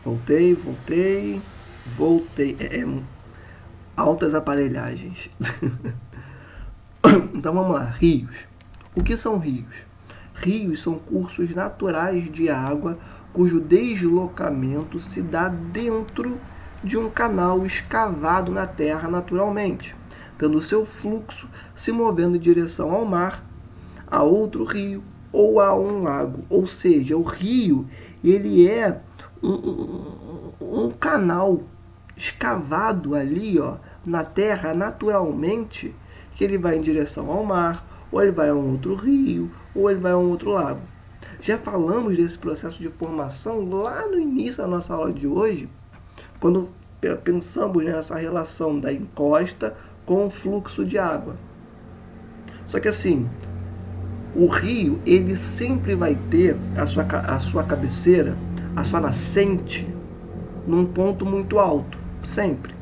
Voltei. Altas aparelhagens. Então vamos lá, rios. O que são rios? Rios são cursos naturais de água cujo deslocamento se dá dentro de um canal escavado na terra naturalmente, tendo seu fluxo se movendo em direção ao mar, a outro rio ou a um lago. Ou seja, o rio ele é um canal escavado ali, ó, na terra naturalmente, que ele vai em direção ao mar, ou ele vai a um outro rio, ou ele vai a um outro lago. Já falamos desse processo de formação lá no início da nossa aula de hoje, quando pensamos nessa relação da encosta com o fluxo de água. Só que assim, o rio ele sempre vai ter a sua cabeceira, a sua nascente, num ponto muito alto, sempre.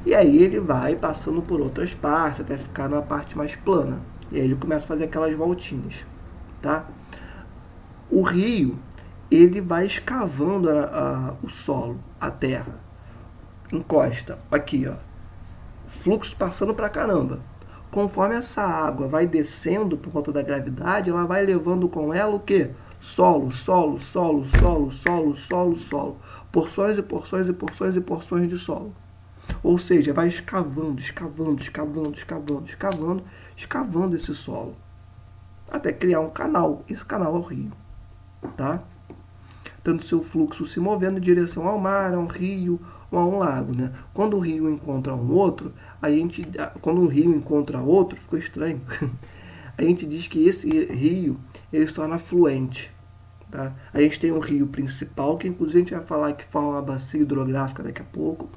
E aí ele vai passando por outras partes até ficar na parte mais plana. E aí ele começa a fazer aquelas voltinhas, tá? O rio ele vai escavando o solo, a terra, encosta, aqui, ó, fluxo passando pra caramba. Conforme essa água vai descendo por conta da gravidade, ela vai levando com ela o quê? Solo. Porções e porções e porções e porções de solo. Ou seja, vai escavando esse solo. Até criar um canal. Esse canal é o rio. Tá? Tanto seu fluxo se movendo em direção ao mar, a um rio ou a um lago. Né? Quando o rio encontra um outro, quando um rio encontra outro, ficou estranho. A gente diz que esse rio ele se torna fluente. Tá? A gente tem um rio principal, que inclusive a gente vai falar que forma uma bacia hidrográfica daqui a pouco.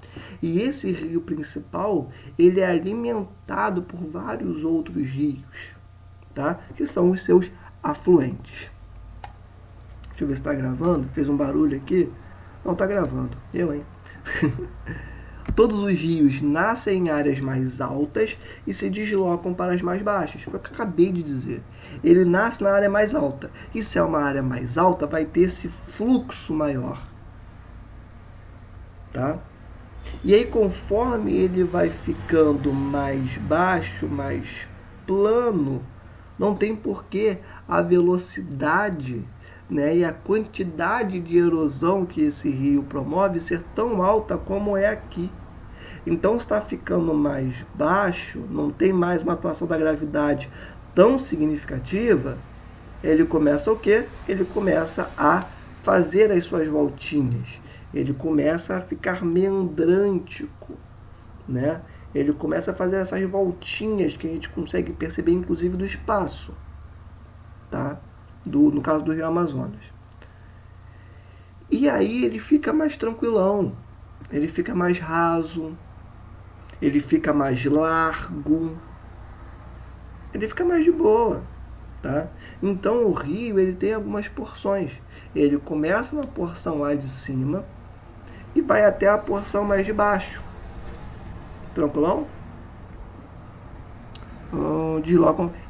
E esse rio principal, ele é alimentado por vários outros rios, tá? Que são os seus afluentes. Deixa eu ver se está gravando. Fez um barulho aqui. Não está gravando. Eu, hein? Todos os rios nascem em áreas mais altas e se deslocam para as mais baixas. Foi o que eu acabei de dizer. Ele nasce na área mais alta. E se é uma área mais alta, vai ter esse fluxo maior. Tá? E aí, conforme ele vai ficando mais baixo, mais plano, não tem porquê a velocidade, né, e a quantidade de erosão que esse rio promove ser tão alta como é aqui. Então está ficando mais baixo, não tem mais uma atuação da gravidade tão significativa, ele começa o quê? Ele começa a fazer as suas voltinhas. Ele começa a ficar meandrântico, né? Ele começa a fazer essas voltinhas que a gente consegue perceber, inclusive, do espaço, tá? No caso do Rio Amazonas. E aí ele fica mais tranquilão, ele fica mais raso, ele fica mais largo, ele fica mais de boa, tá? Então o rio ele tem algumas porções. Ele começa uma porção lá de cima e vai até a porção mais de baixo. Tranquilão?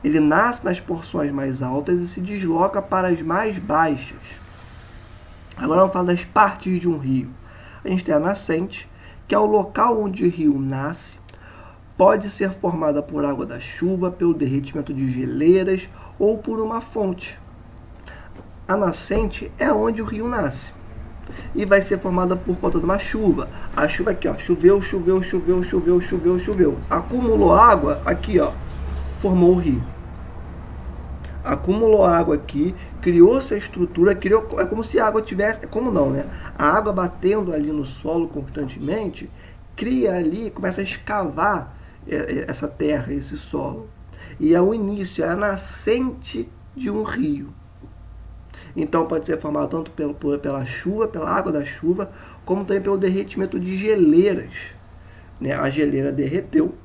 Ele nasce nas porções mais altas e se desloca para as mais baixas. Agora vamos falar das partes de um rio. A gente tem a nascente, que é o local onde o rio nasce. Pode ser formada por água da chuva, pelo derretimento de geleiras ou por uma fonte. A nascente é onde o rio nasce. E vai ser formada por conta de uma chuva. A chuva aqui, ó, choveu. Acumulou água aqui, ó, formou o rio. Acumulou água aqui, criou essa estrutura, é como se a água tivesse, como não, né? A água batendo ali no solo constantemente, cria ali, começa a escavar essa terra, esse solo. E é o início, é a nascente de um rio. Então pode ser formado tanto pela chuva, pela água da chuva, como também pelo derretimento de geleiras. Né? A geleira derreteu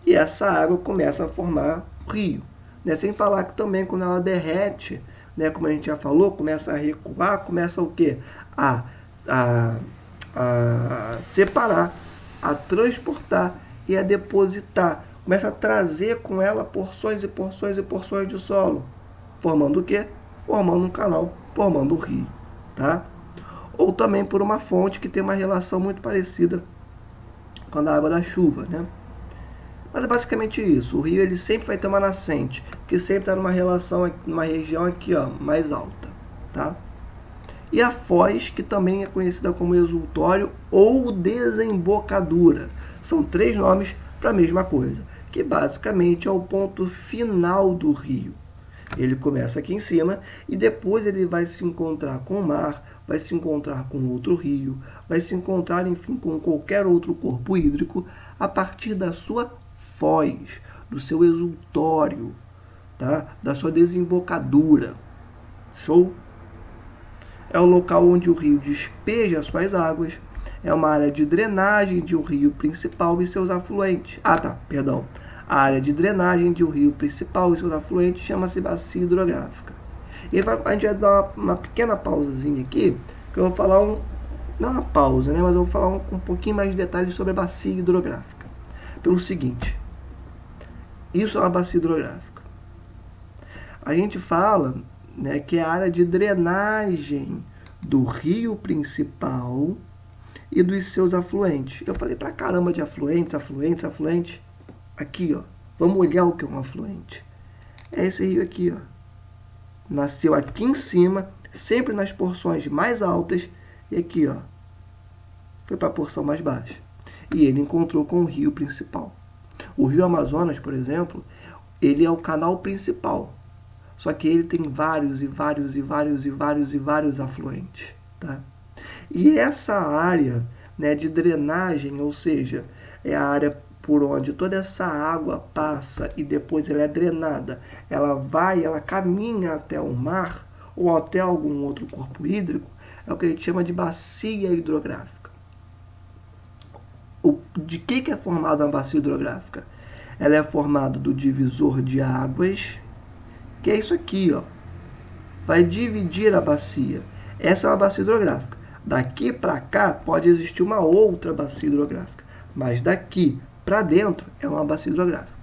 e essa água começa a formar o rio. Né? Sem falar que também quando ela derrete, né, como a gente já falou, começa a recuar, começa o quê? A separar, a transportar e a depositar. Começa a trazer com ela porções e porções e porções de solo. Formando o quê? Formando um canal, formando um rio. Tá? ou também por uma fonte que tem uma relação muito parecida com a água da chuva, né? Mas é basicamente isso. O rio ele sempre vai ter uma nascente, que sempre está numa relação, numa região aqui, ó, mais alta, tá? E a foz, que também é conhecida como exultório ou desembocadura. São 3 nomes para a mesma coisa, que basicamente é o ponto final do rio. Ele começa aqui em cima e depois ele vai se encontrar com o mar, vai se encontrar com outro rio, vai se encontrar, enfim, com qualquer outro corpo hídrico a partir da sua foz, do seu exultório, tá? Da sua desembocadura. Show? É o local onde o rio despeja suas águas, é uma área de drenagem de um rio principal e seus afluentes. A área de drenagem de um rio principal e seus afluentes chama-se bacia hidrográfica. E a gente vai dar uma pequena pausazinha aqui, que eu vou falar não uma pausa, né, mas eu vou falar um pouquinho mais de detalhes sobre a bacia hidrográfica. Pelo seguinte, isso é uma bacia hidrográfica. A gente fala, né, que é a área de drenagem do rio principal e dos seus afluentes. Eu falei pra caramba de afluentes. Aqui, ó. Vamos olhar o que é um afluente. É esse rio aqui, ó. Nasceu aqui em cima, sempre nas porções mais altas, e aqui, ó, foi para a porção mais baixa. E ele encontrou com o rio principal. O rio Amazonas, por exemplo, ele é o canal principal. Só que ele tem vários afluentes, tá? E essa área, né, de drenagem, ou seja, é a área por onde toda essa água passa e depois ela é drenada, ela caminha até o mar ou até algum outro corpo hídrico, é o que a gente chama de bacia hidrográfica. De que é formada uma bacia hidrográfica? Ela é formada do divisor de águas, que é isso aqui, ó. Vai dividir a bacia. Essa é uma bacia hidrográfica. Daqui para cá pode existir uma outra bacia hidrográfica, mas daqui para dentro é uma bacia hidrográfica.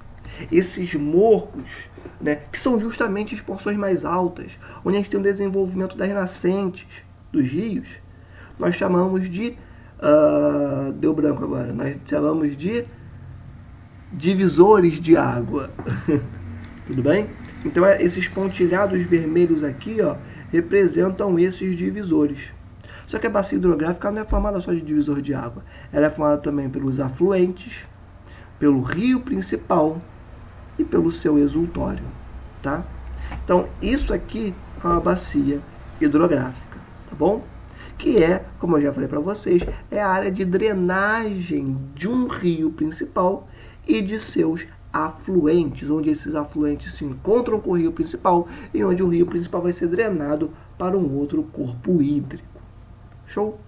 Esses morros, né, que são justamente as porções mais altas, onde a gente tem o desenvolvimento das nascentes dos rios, nós chamamos de... deu branco agora. Nós chamamos de divisores de água. Tudo bem? Então, esses pontilhados vermelhos aqui, ó, representam esses divisores. Só que a bacia hidrográfica não é formada só de divisor de água. Ela é formada também pelos afluentes, pelo rio principal e pelo seu exultório, tá? Então, isso aqui é uma bacia hidrográfica, tá bom? Que é, como eu já falei para vocês, é a área de drenagem de um rio principal e de seus afluentes, onde esses afluentes se encontram com o rio principal e onde o rio principal vai ser drenado para um outro corpo hídrico. Show?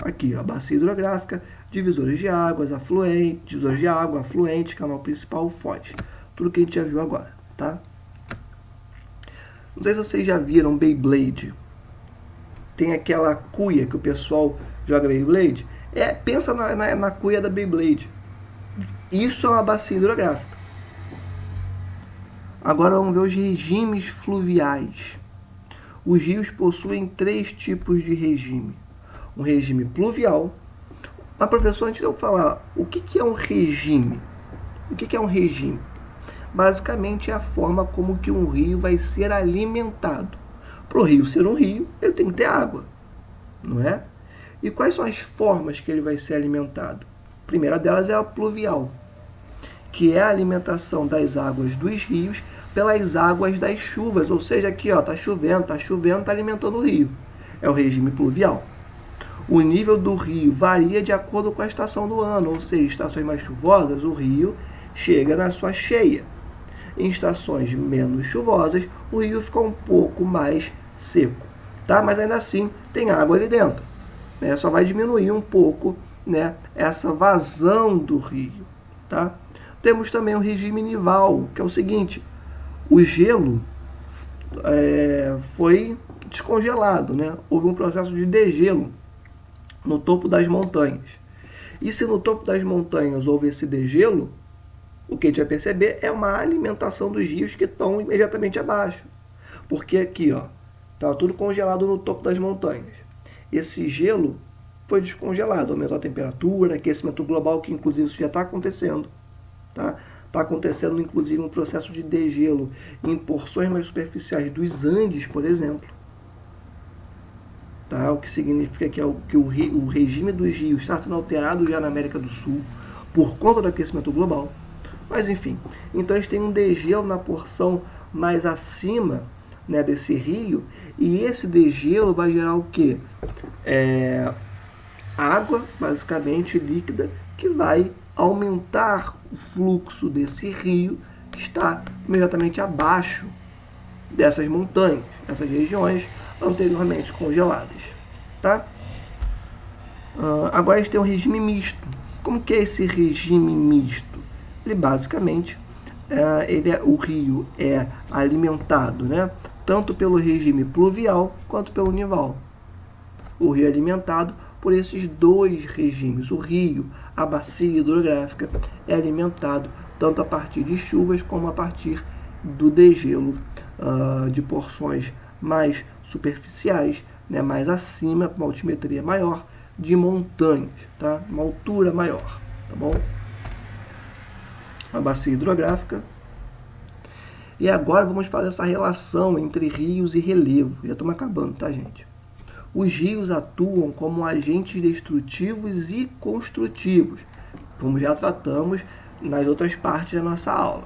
Aqui, ó, bacia hidrográfica, divisores de águas, afluentes, divisores de água, afluente, canal principal, foz. Tudo que a gente já viu agora, tá? Não sei se vocês já viram Beyblade. Tem aquela cuia que o pessoal joga Beyblade. Pensa na cuia da Beyblade. Isso é uma bacia hidrográfica. Agora vamos ver os regimes fluviais. Os rios possuem 3 tipos de regime. Um regime pluvial. Mas, professor, antes de eu falar, o que é um regime? O que é um regime? Basicamente é a forma como que um rio vai ser alimentado. Para o rio ser um rio, ele tem que ter água, não é? E quais são as formas que ele vai ser alimentado? A primeira delas é a pluvial, que é a alimentação das águas dos rios pelas águas das chuvas, ou seja, aqui ó, tá chovendo, tá alimentando o rio. É o regime pluvial. O nível do rio varia de acordo com a estação do ano, ou seja, estações mais chuvosas, o rio chega na sua cheia. Em estações menos chuvosas, o rio fica um pouco mais seco, tá? Mas ainda assim tem água ali dentro, né? Só vai diminuir um pouco, né, essa vazão do rio, tá? Temos também o regime nival, que é o seguinte: o gelo foi descongelado, né? Houve um processo de degelo no topo das montanhas. E se no topo das montanhas houve esse degelo, o que a gente vai perceber é uma alimentação dos rios que estão imediatamente abaixo. Porque aqui, ó, tá tudo congelado no topo das montanhas. esse gelo foi descongelado, aumentou a temperatura, aquecimento global, que inclusive isso já está acontecendo. Tá? Está acontecendo inclusive um processo de degelo em porções mais superficiais dos Andes, por exemplo. Tá? O que significa que o regime dos rios está sendo alterado já na América do Sul por conta do aquecimento global. Mas enfim, então a gente tem um degelo na porção mais acima, né, desse rio, e esse degelo vai gerar o quê? Água, basicamente líquida, que vai aumentar o fluxo desse rio que está imediatamente abaixo dessas montanhas, dessas regiões anteriormente congeladas. Tá? Agora a gente tem o regime misto. Como que é esse regime misto? Ele basicamente, o rio é alimentado, né, tanto pelo regime pluvial quanto pelo nival. O rio é alimentado por esses dois regimes. O rio, a bacia hidrográfica, é alimentado tanto a partir de chuvas como a partir do degelo de porções mais superficiais, né, mais acima, com uma altimetria maior, de montanhas, tá? Uma altura maior, tá bom? A bacia hidrográfica. E agora vamos fazer essa relação entre rios e relevo. Já estamos acabando, tá, gente? Os rios atuam como agentes destrutivos e construtivos, como já tratamos nas outras partes da nossa aula.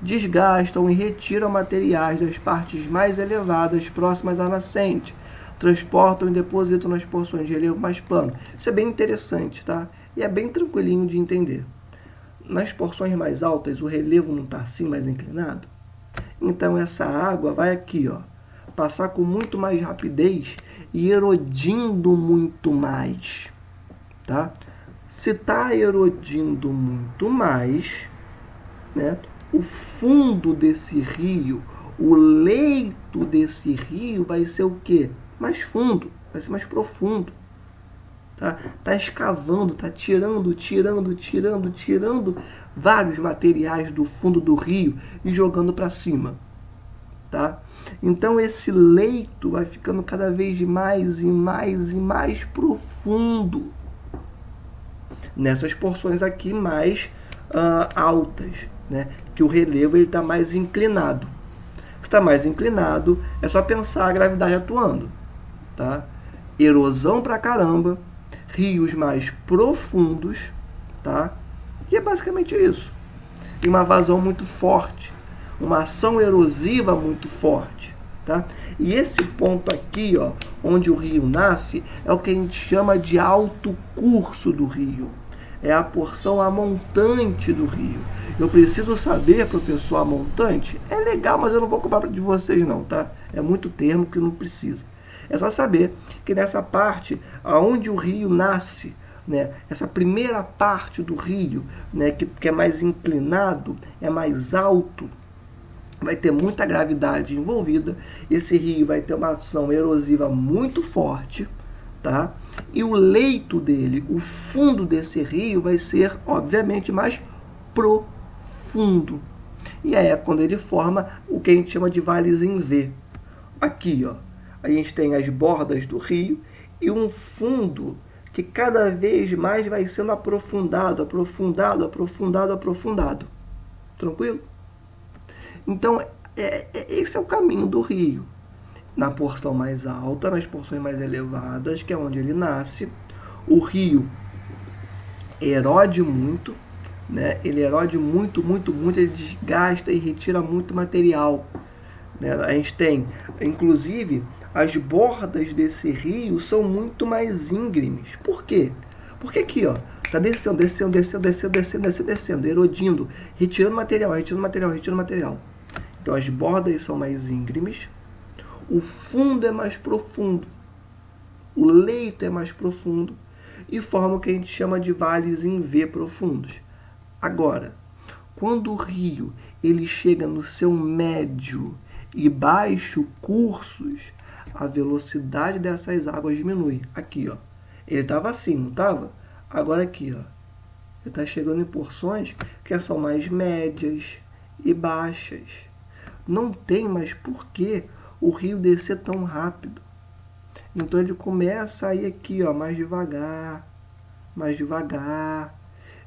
Desgastam e retiram materiais das partes mais elevadas próximas à nascente, transportam e depositam nas porções de relevo mais plano. Isso é bem interessante, tá? E é bem tranquilinho de entender. Nas porções mais altas, o relevo não está assim mais inclinado? Então essa água vai aqui, ó, passar com muito mais rapidez e erodindo muito mais, tá? Se está erodindo muito mais, né, o fundo desse rio, o leito desse rio vai ser o quê? Mais fundo, vai ser mais profundo. Tá escavando, tá tirando vários materiais do fundo do rio e jogando para cima, tá? Então esse leito vai ficando cada vez mais e mais profundo nessas porções aqui mais altas, né? Que o relevo está mais inclinado. Se está mais inclinado, é só pensar a gravidade atuando, tá? Erosão pra caramba, rios mais profundos, tá? E é basicamente isso. E uma vazão muito forte, uma ação erosiva muito forte, tá? E esse ponto aqui, ó, onde o rio nasce, é o que a gente chama de alto curso do rio. É a porção amontante do rio. Eu preciso saber, professor, amontante? É legal, mas eu não vou cobrar de vocês não, tá? É muito termo que não precisa. É só saber que nessa parte, aonde o rio nasce, né, essa primeira parte do rio, né, que é mais inclinado, é mais alto, vai ter muita gravidade envolvida, esse rio vai ter uma ação erosiva muito forte, tá? E o leito dele, o fundo desse rio vai ser, obviamente, mais profundo. E aí é quando ele forma o que a gente chama de vales em V. Aqui, ó, a gente tem as bordas do rio e um fundo que cada vez mais vai sendo aprofundado. Tranquilo? Então, esse é o caminho do rio. Na porção mais alta, nas porções mais elevadas, que é onde ele nasce, o rio erode muito, né? Ele erode muito, ele desgasta e retira muito material. Né? A gente tem, inclusive, as bordas desse rio são muito mais íngremes. Por quê? Porque aqui, ó, tá descendo, erodindo, retirando material. Então as bordas são mais íngremes, o fundo é mais profundo, o leito é mais profundo e forma o que a gente chama de vales em V profundos. Agora, quando o rio ele chega no seu médio e baixo cursos, a velocidade dessas águas diminui. Aqui, ó, ele estava assim, não estava? Agora aqui, ó, ele está chegando em porções que são mais médias e baixas. Não tem mais por que o rio descer tão rápido. Então ele começa a ir aqui, ó, mais devagar, mais devagar.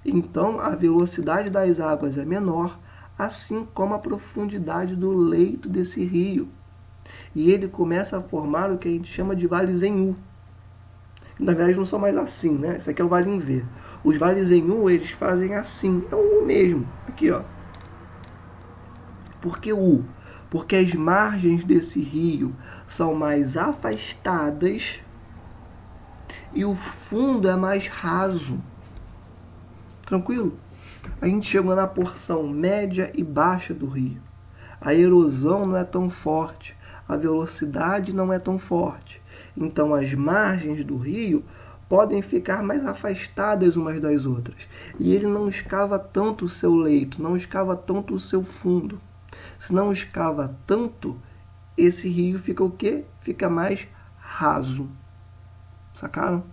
Então a velocidade das águas é menor, assim como a profundidade do leito desse rio. E ele começa a formar o que a gente chama de vales em U. Na verdade não são mais assim, né? Isso aqui é o vale em V. Os vales em U, eles fazem assim. É o U mesmo. Aqui, ó. Por que U? Porque as margens desse rio são mais afastadas e o fundo é mais raso. Tranquilo? A gente chegou na porção média e baixa do rio. A erosão não é tão forte, a velocidade não é tão forte. Então as margens do rio podem ficar mais afastadas umas das outras. E ele não escava tanto o seu leito, não escava tanto o seu fundo. Se não escava tanto, esse rio fica o quê? Fica mais raso. Sacaram?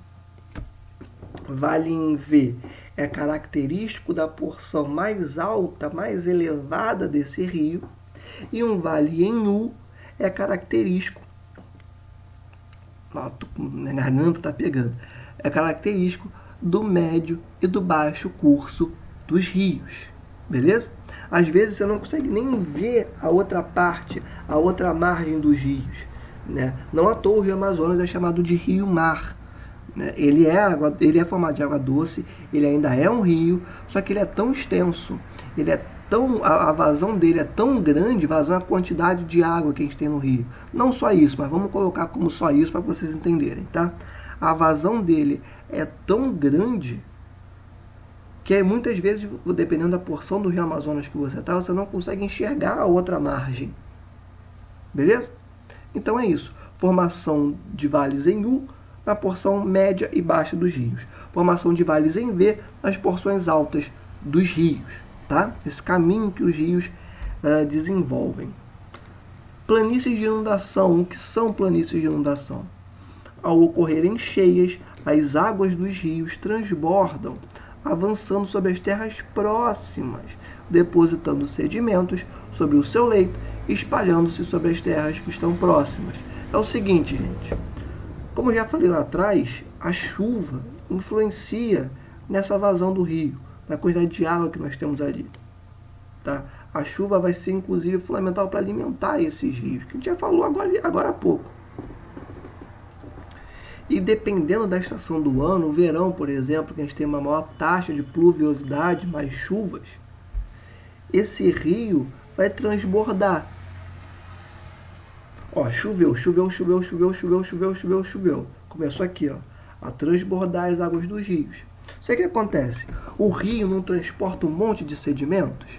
Vale em V é característico da porção mais alta, mais elevada desse rio. E um vale em U é característico. Minha garganta está pegando. É característico do médio e do baixo curso dos rios. Beleza? Às vezes você não consegue nem ver a outra parte, a outra margem dos rios. Né? Não à toa o Rio Amazonas é chamado de rio-mar. Né? Ele é formado de água doce, ele ainda é um rio, só que ele é tão extenso, a vazão dele é tão grande, vazão é a quantidade de água que a gente tem no rio. Não só isso, mas vamos colocar como só isso para vocês entenderem, tá? A vazão dele é tão grande que muitas vezes, dependendo da porção do Rio Amazonas que você está, você não consegue enxergar a outra margem. Beleza? Então é isso. Formação de vales em U na porção média e baixa dos rios. Formação de vales em V nas porções altas dos rios. Tá? Esse caminho que os rios desenvolvem. Planícies de inundação. O que são planícies de inundação? Ao ocorrerem cheias, as águas dos rios transbordam, avançando sobre as terras próximas, depositando sedimentos sobre o seu leito, espalhando-se sobre as terras que estão próximas. É o seguinte, gente. Como eu já falei lá atrás, a chuva influencia nessa vazão do rio, na quantidade de água que nós temos ali. Tá? A chuva vai ser, inclusive, fundamental para alimentar esses rios, que a gente já falou agora há pouco. E dependendo da estação do ano, o verão, por exemplo, que a gente tem uma maior taxa de pluviosidade, mais chuvas, esse rio vai transbordar. Ó, choveu. Começou aqui, ó, a transbordar as águas dos rios. Isso aí que acontece? O rio não transporta um monte de sedimentos?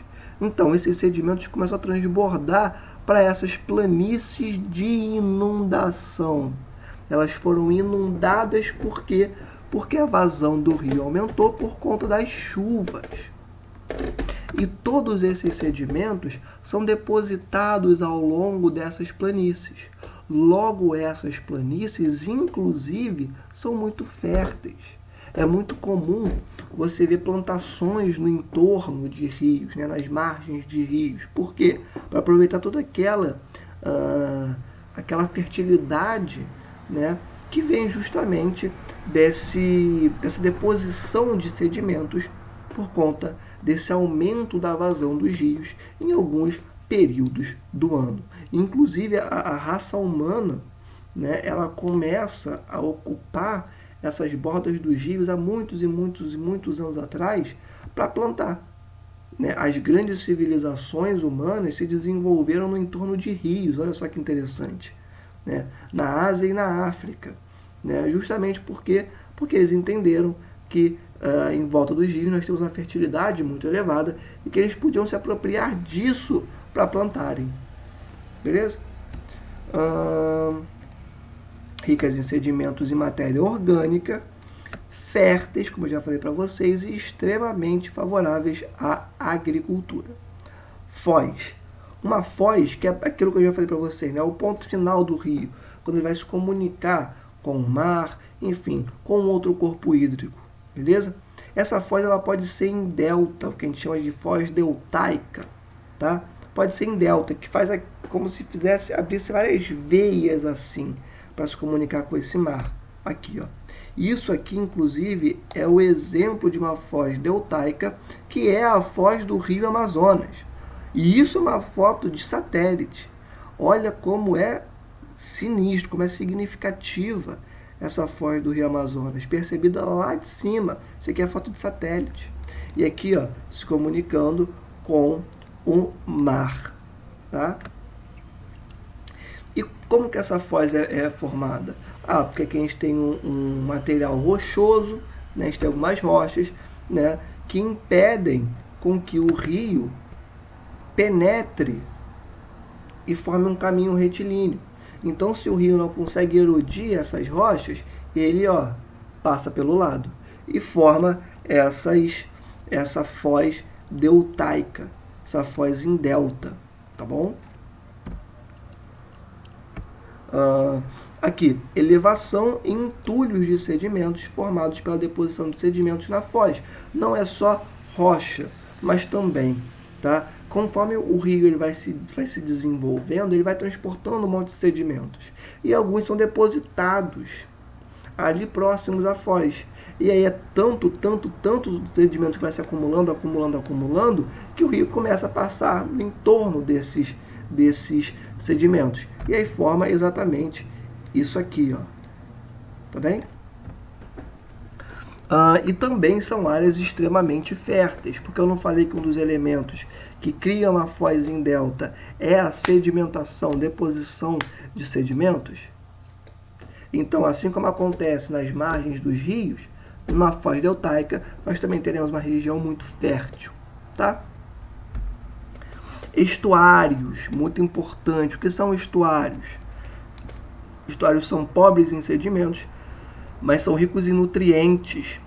Então, esses sedimentos começam a transbordar para essas planícies de inundação. Elas foram inundadas por quê? Porque a vazão do rio aumentou por conta das chuvas. E todos esses sedimentos são depositados ao longo dessas planícies. Logo, essas planícies, inclusive, são muito férteis. É muito comum você ver plantações no entorno de rios, né, nas margens de rios. Por quê? Para aproveitar toda aquela fertilidade, né, que vem justamente dessa deposição de sedimentos por conta desse aumento da vazão dos rios em alguns períodos do ano. Inclusive, a raça humana, né, ela começa a ocupar essas bordas dos rios há muitos anos atrás para plantar. Né? As grandes civilizações humanas se desenvolveram no entorno de rios, olha só que interessante. Né? Na Ásia e na África. Né? Justamente porque eles entenderam que em volta dos rios nós temos uma fertilidade muito elevada e que eles podiam se apropriar disso para plantarem. Beleza? Ricas em sedimentos e matéria orgânica, férteis, como eu já falei para vocês, e extremamente favoráveis à agricultura. Foz. Uma foz, que é aquilo que eu já falei para vocês, né? O ponto final do rio, quando ele vai se comunicar com o mar, enfim, com outro corpo hídrico. Beleza? Essa foz ela pode ser em delta, o que a gente chama de foz deltaica, tá? Pode ser em delta, que faz como se abrisse várias veias assim, para se comunicar com esse mar. Aqui, ó. Isso aqui, inclusive, é o exemplo de uma foz deltaica, que é a foz do rio Amazonas. E isso é uma foto de satélite. Olha como é sinistro, como é significativa essa foz do rio Amazonas, percebida lá de cima. Isso aqui é foto de satélite. E aqui, ó, se comunicando com o mar, tá? E como que essa foz é formada? Porque aqui a gente tem um material rochoso, né? A gente tem algumas rochas, né, que impedem com que o rio penetre e forme um caminho retilíneo. Então, se o rio não consegue erodir essas rochas, ele, ó, passa pelo lado e forma essa foz deltaica, essa foz em delta, tá bom? Aqui, elevação em entulhos de sedimentos formados pela deposição de sedimentos na foz. Não é só rocha, mas também, tá? Conforme o rio ele vai se desenvolvendo, ele vai transportando um monte de sedimentos. E alguns são depositados ali próximos à foz. E aí é tanto sedimento que vai se acumulando, que o rio começa a passar em torno desses sedimentos. E aí forma exatamente isso aqui, ó. Tá bem? E também são áreas extremamente férteis, porque eu não falei que um dos elementos que cria uma foz em delta é a sedimentação, deposição de sedimentos. Então, assim como acontece nas margens dos rios, numa foz deltaica, nós também teremos uma região muito fértil, tá? Estuários, muito importante. O que são estuários? Estuários são pobres em sedimentos, mas são ricos em nutrientes,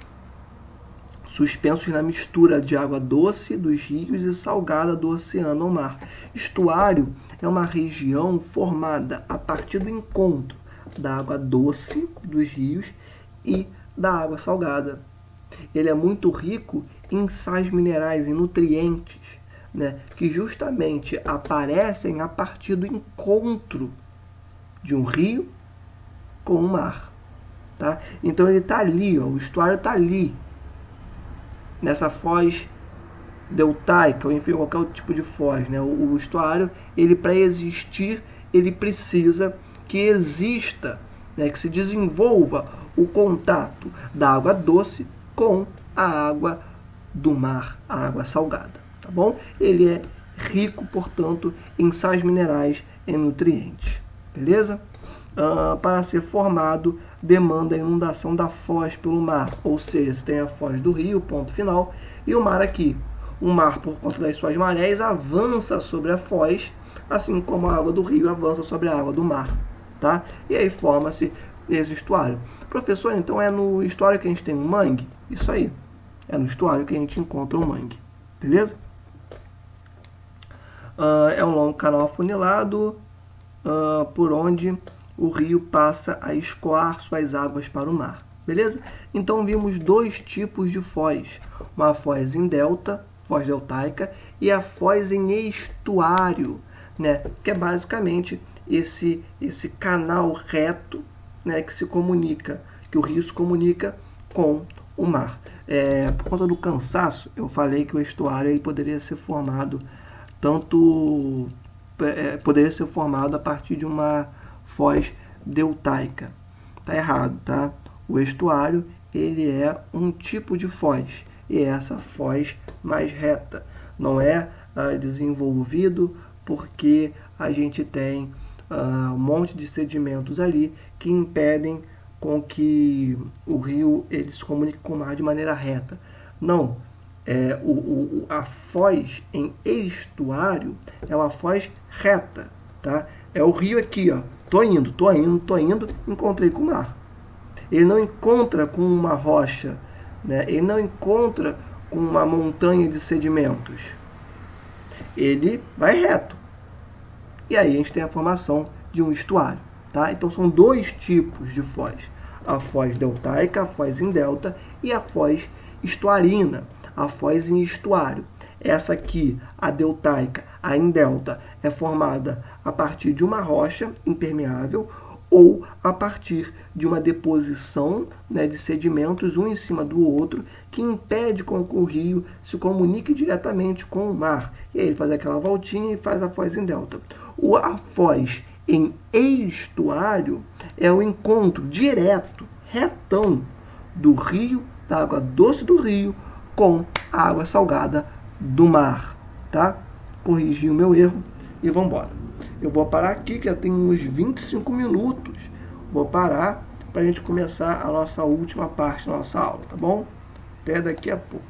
suspensos na mistura de água doce dos rios e salgada do oceano ou mar. Estuário é uma região formada a partir do encontro da água doce dos rios e da água salgada. Ele é muito rico em sais minerais, em nutrientes, né, que justamente aparecem a partir do encontro de um rio com o mar. Tá? Então ele está ali, ó, o estuário está ali, nessa foz deltaica, ou enfim, qualquer outro tipo de foz. Né? O estuário, ele para existir, ele precisa que exista, né, que se desenvolva o contato da água doce com a água do mar, a água salgada. Tá bom? Ele é rico, portanto, em sais minerais e nutrientes. Beleza? Para ser formado, demanda a inundação da foz pelo mar. Ou seja, você tem a foz do rio, ponto final, e o mar aqui. O mar, por conta das suas marés, avança sobre a foz, assim como a água do rio avança sobre a água do mar. Tá? E aí forma-se esse estuário. Professor, então é no estuário que a gente tem um mangue? Isso aí. É no estuário que a gente encontra o mangue. Beleza? É um longo canal afunilado por onde o rio passa a escoar suas águas para o mar. Beleza? Então vimos dois tipos de foz. Uma foz em delta, foz deltaica, e a foz em estuário, né? Que é basicamente esse canal reto, né? Que se comunica, que o rio se comunica com o mar. Por conta do cansaço, eu falei que o estuário ele poderia ser formado a partir de uma foz deltaica. Tá errado, tá? O estuário ele é um tipo de foz, e é essa foz mais reta. Não é desenvolvido porque a gente tem um monte de sedimentos ali que impedem com que o rio ele se comunique com o mar de maneira reta. Não. A foz em estuário é uma foz reta. Tá? É o rio aqui, ó. Tô indo, encontrei com o mar. Ele não encontra com uma rocha, né? Ele não encontra com uma montanha de sedimentos. Ele vai reto. E aí a gente tem a formação de um estuário. Tá? Então são dois tipos de foz. A foz deltaica, a foz em delta, e a foz estuarina, a foz em estuário. Essa aqui, a deltaica, a em delta, é formada a partir de uma rocha impermeável ou a partir de uma deposição, né, de sedimentos um em cima do outro, que impede com que o rio se comunique diretamente com o mar. E aí ele faz aquela voltinha e faz a foz em delta. A foz em estuário é o encontro direto, retão, do rio, da água doce do rio, com a água salgada do mar. Tá? Corrigi o meu erro e vamos embora. Eu vou parar aqui, que já tem uns 25 minutos. Vou parar para a gente começar a nossa última parte da nossa aula, tá bom? Até daqui a pouco.